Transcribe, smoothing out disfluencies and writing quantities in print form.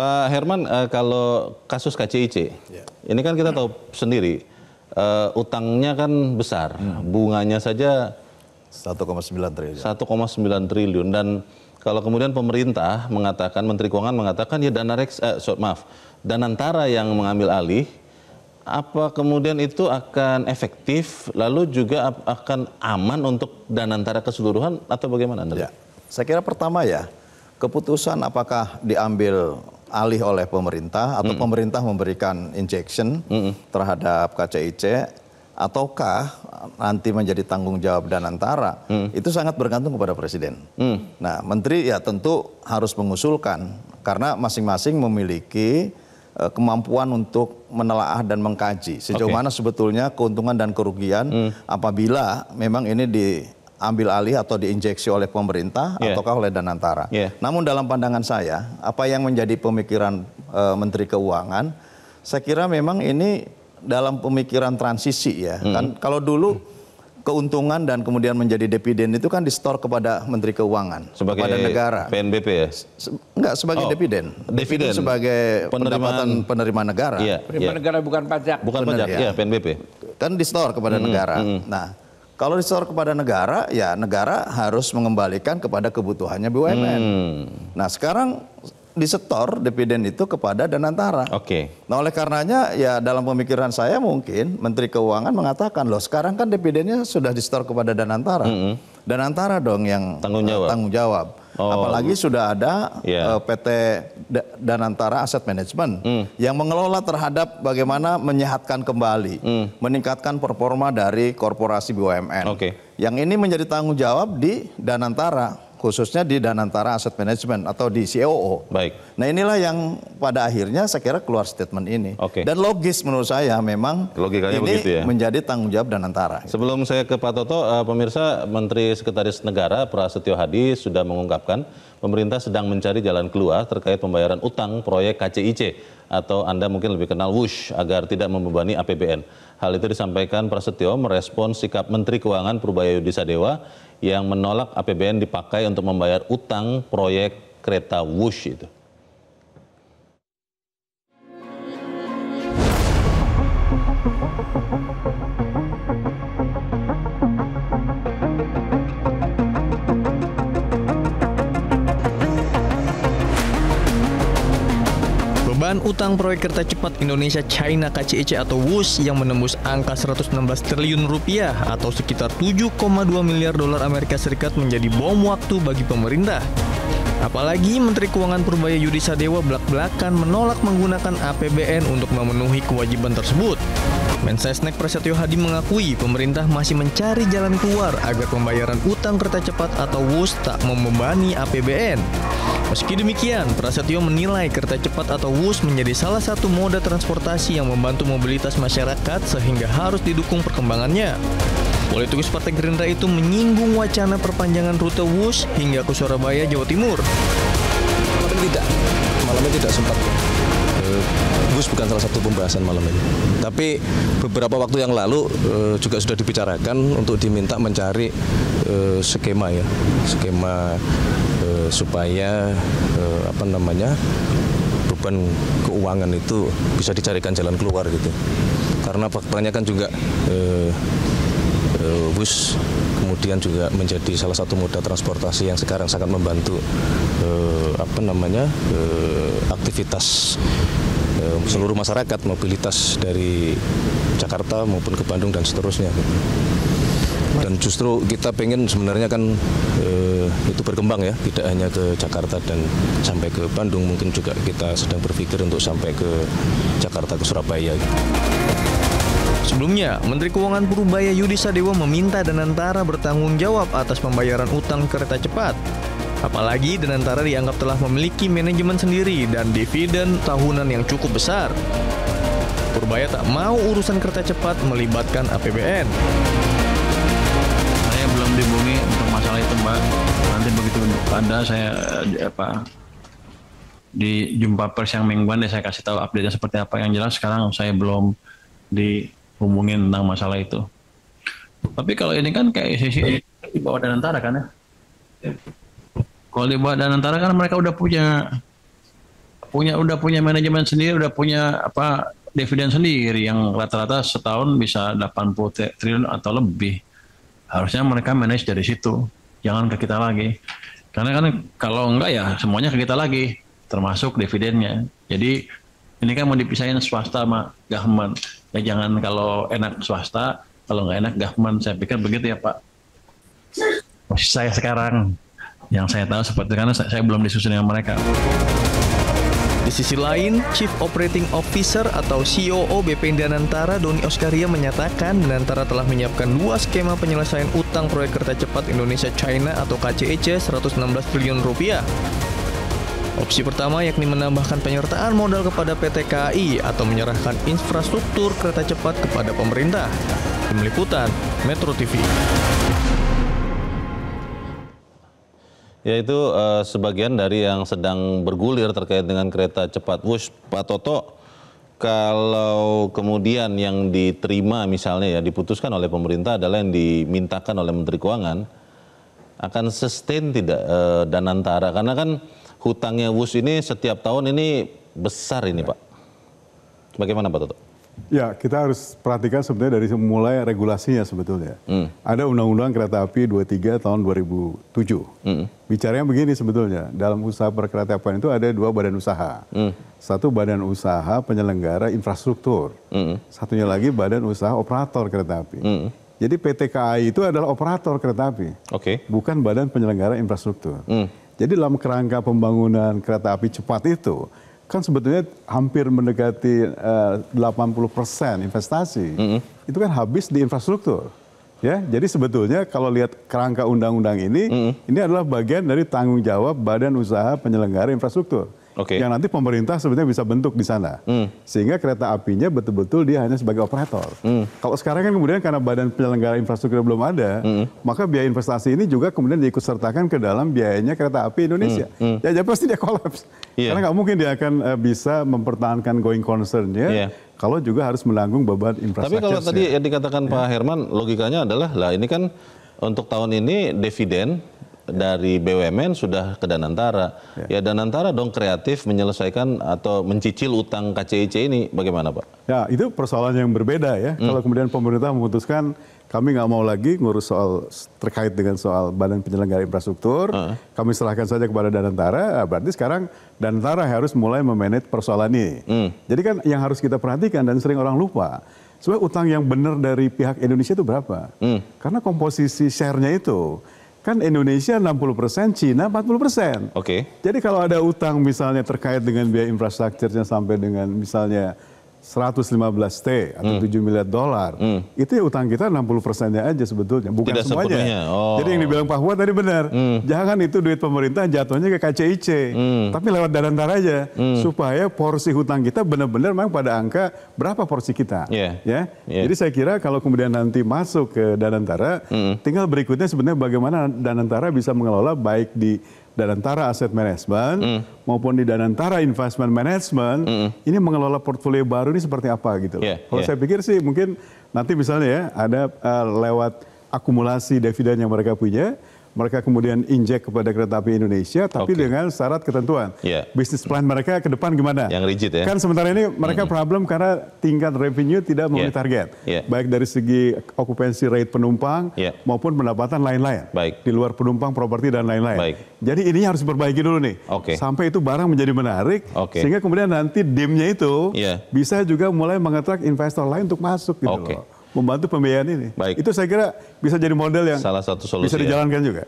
Pak Herman, kalau kasus KCIC, ini kan kita tahu sendiri, utangnya kan besar, bunganya saja 1,9 triliun. 1,9 triliun. Dan kalau kemudian pemerintah mengatakan, Menteri Keuangan mengatakan ya Danantara yang mengambil alih, apa kemudian itu akan efektif, lalu juga akan aman untuk Danantara keseluruhan atau bagaimana Anda? Ya, saya kira pertama ya, keputusan apakah diambil alih oleh pemerintah atau pemerintah memberikan injection terhadap KCIC ataukah nanti menjadi tanggung jawab Danantara, itu sangat bergantung kepada Presiden. Nah, Menteri ya tentu harus mengusulkan karena masing-masing memiliki kemampuan untuk menelaah dan mengkaji sejauh mana sebetulnya keuntungan dan kerugian apabila memang ini diambil alih atau diinjeksi oleh pemerintah ataukah oleh Danantara. Namun dalam pandangan saya, apa yang menjadi pemikiran Menteri Keuangan, saya kira memang ini dalam pemikiran transisi ya. Kan kalau dulu keuntungan dan kemudian menjadi dividen itu kan di-store kepada Menteri Keuangan, sebagai kepada negara. PNBP ya? Enggak, sebagai dividen. Dividen sebagai pendapatan penerima negara. Penerima negara bukan pajak. Bukan pajak, ya PNBP. Kan di-store kepada negara. Nah, kalau di-store kepada negara, ya negara harus mengembalikan kepada kebutuhannya BUMN. Nah, sekarang disetor dividen itu kepada Danantara. Nah, oleh karenanya ya dalam pemikiran saya mungkin Menteri Keuangan mengatakan, loh sekarang kan dividennya sudah disetor kepada Danantara. Danantara dong yang tanggung jawab. Apalagi sudah ada PT Danantara Asset Management yang mengelola terhadap bagaimana menyehatkan kembali, meningkatkan performa dari korporasi BUMN. Yang ini menjadi tanggung jawab di Danantara, khususnya di Danantara Asset Management atau di COO. Nah, inilah yang pada akhirnya saya kira keluar statement ini. Dan logis menurut saya memang logikanya ini begitu ya? Menjadi tanggung jawab Danantara. Sebelum saya ke Pak Toto, pemirsa, Menteri Sekretaris Negara Prasetyo Hadi sudah mengungkapkan pemerintah sedang mencari jalan keluar terkait pembayaran utang proyek KCIC atau Anda mungkin lebih kenal WUSH agar tidak membebani APBN. Hal itu disampaikan Prasetyo merespons sikap Menteri Keuangan Purbaya Yudisadewa yang menolak APBN dipakai untuk membayar utang proyek kereta WUSH itu. Beban utang proyek kereta cepat Indonesia China KCIC atau WUSH yang menembus angka 116 triliun rupiah atau sekitar 7,2 miliar dolar Amerika Serikat menjadi bom waktu bagi pemerintah. Apalagi Menteri Keuangan Purbaya Yudisadewa belak-belakan menolak menggunakan APBN untuk memenuhi kewajiban tersebut. Mensesnek Prasetyo Hadi mengakui pemerintah masih mencari jalan keluar agar pembayaran utang kereta cepat atau WUSH tak membebani APBN. Meski demikian, Prasetyo menilai kereta cepat atau WUSH menjadi salah satu moda transportasi yang membantu mobilitas masyarakat sehingga harus didukung perkembangannya. Politikus Partai Gerindra itu menyinggung wacana perpanjangan rute WUSH hingga ke Surabaya, Jawa Timur. Malamnya tidak sempat. WUSH bukan salah satu pembahasan malam ini. Tapi beberapa waktu yang lalu juga sudah dibicarakan untuk diminta mencari skema supaya beban keuangan itu bisa dicarikan jalan keluar gitu. Karena faktanya kan juga WUSH kemudian juga menjadi salah satu moda transportasi yang sekarang sangat membantu aktivitas seluruh masyarakat, mobilitas dari Jakarta maupun ke Bandung dan seterusnya. Dan justru kita pengen sebenarnya kan itu berkembang ya, tidak hanya ke Jakarta dan sampai ke Bandung, mungkin juga kita sedang berpikir untuk sampai ke Jakarta, ke Surabaya. Sebelumnya, Menteri Keuangan Purbaya Yudisadewa meminta Danantara bertanggung jawab atas pembayaran utang kereta cepat. Apalagi Danantara dianggap telah memiliki manajemen sendiri dan dividen tahunan yang cukup besar. Purbaya tak mau urusan kereta cepat melibatkan APBN. Saya belum dihubungi untuk masalah itu, Mbak. Nanti begitu ada saya di jumpa pers yang mingguan saya kasih tahu update-nya seperti apa. Yang jelas sekarang saya belum dihubungin tentang masalah itu. Tapi kalau ini kan kayak sisi di bawah Danantara kan ya. Kalau di bawah Danantara kan mereka udah punya udah punya manajemen sendiri, udah punya dividen sendiri yang rata-rata setahun bisa 80 triliun atau lebih. Harusnya mereka manage dari situ, jangan ke kita lagi. Karena kan kalau enggak ya semuanya ke kita lagi, termasuk dividennya. Jadi ini kan mau dipisahin swasta sama government. Ya jangan kalau enak swasta, kalau nggak enak government. Saya pikir begitu ya Pak. Posisi saya sekarang, yang saya tahu seperti karena saya belum disusun dengan mereka. Di sisi lain, Chief Operating Officer atau COO BP Danantara Doni Oskaria menyatakan Danantara telah menyiapkan 2 skema penyelesaian utang proyek kereta cepat Indonesia China atau KCIC 116 triliun rupiah. Opsi pertama yakni menambahkan penyertaan modal kepada PT KAI atau menyerahkan infrastruktur kereta cepat kepada pemerintah. Tim Liputan, Metro TV. Yaitu sebagian dari yang sedang bergulir terkait dengan kereta cepat Wush. Pak Toto, kalau kemudian yang diterima misalnya ya diputuskan oleh pemerintah adalah yang dimintakan oleh Menteri Keuangan, akan sustain tidak Danantara? Karena kan hutangnya Wush ini setiap tahun ini besar ini Pak. Bagaimana Pak Toto? Ya, kita harus perhatikan sebenarnya dari mulai regulasinya sebetulnya. Ada Undang-Undang Kereta Api 23 tahun 2007. Bicaranya begini sebetulnya, dalam usaha perkeretaapian itu ada 2 badan usaha. Satu badan usaha penyelenggara infrastruktur. Satunya lagi badan usaha operator kereta api. Jadi PT KAI itu adalah operator kereta api. Bukan badan penyelenggara infrastruktur. Jadi dalam kerangka pembangunan kereta api cepat itu, kan sebetulnya hampir mendekati 80% investasi itu kan habis di infrastruktur, ya. Jadi sebetulnya kalau lihat kerangka undang-undang ini adalah bagian dari tanggung jawab Badan Usaha Penyelenggara Infrastruktur, yang nanti pemerintah sebetulnya bisa bentuk di sana, sehingga kereta apinya betul-betul dia hanya sebagai operator. Kalau sekarang kan kemudian karena Badan Penyelenggara Infrastruktur belum ada, maka biaya investasi ini juga kemudian diikutsertakan ke dalam biayanya kereta api Indonesia. Ya pasti dia kolaps. Karena nggak mungkin dia akan bisa mempertahankan going concern-nya kalau juga harus menanggung beban infrastruktur. Tapi kalau tadi yang dikatakan Pak Herman, logikanya adalah lah ini kan untuk tahun ini dividen dari BUMN sudah ke Danantara. Ya Danantara dong kreatif menyelesaikan atau mencicil utang KCIC ini, bagaimana Pak? Ya itu persoalan yang berbeda ya. Kalau kemudian pemerintah memutuskan kami nggak mau lagi ngurus soal terkait dengan soal Badan Penyelenggara Infrastruktur, kami serahkan saja kepada Danantara, berarti sekarang Danantara harus mulai memanage persoalan ini. Jadi kan yang harus kita perhatikan dan sering orang lupa, sebenarnya utang yang benar dari pihak Indonesia itu berapa? Karena komposisi share-nya itu, kan Indonesia 60%, Cina 40%. Jadi kalau ada utang misalnya terkait dengan biaya infrastrukturnya sampai dengan misalnya 115T atau 7 miliar dolar, itu ya utang kita 60%-nya aja sebetulnya, bukan tidak semuanya. Jadi yang dibilang Pak Fuad tadi benar, jangan itu duit pemerintah jatuhnya ke KCIC, tapi lewat Danantara aja, supaya porsi hutang kita benar-benar memang pada angka berapa porsi kita. Jadi saya kira kalau kemudian nanti masuk ke Danantara, tinggal berikutnya sebenarnya bagaimana Danantara bisa mengelola baik di Danantara Asset Management maupun di Danantara Investment Management, ini mengelola portfolio baru ini seperti apa gitu. Kalau saya pikir sih mungkin nanti misalnya ya ada lewat akumulasi dividen yang mereka punya, mereka kemudian injek kepada Kereta Api Indonesia, tapi dengan syarat ketentuan. Bisnis plan mereka ke depan gimana? Yang rigid ya? Kan sementara ini mereka problem karena tingkat revenue tidak memenuhi target. Baik dari segi occupancy rate penumpang maupun pendapatan lain-lain. Di luar penumpang, properti dan lain-lain. Jadi ini harus diperbaiki dulu nih. Sampai itu barang menjadi menarik, sehingga kemudian nanti DIM-nya itu bisa juga mulai mengattract investor lain untuk masuk gitu loh. Membantu pembiayaan ini. Itu saya kira bisa jadi model yang salah satu solusi bisa dijalankan juga.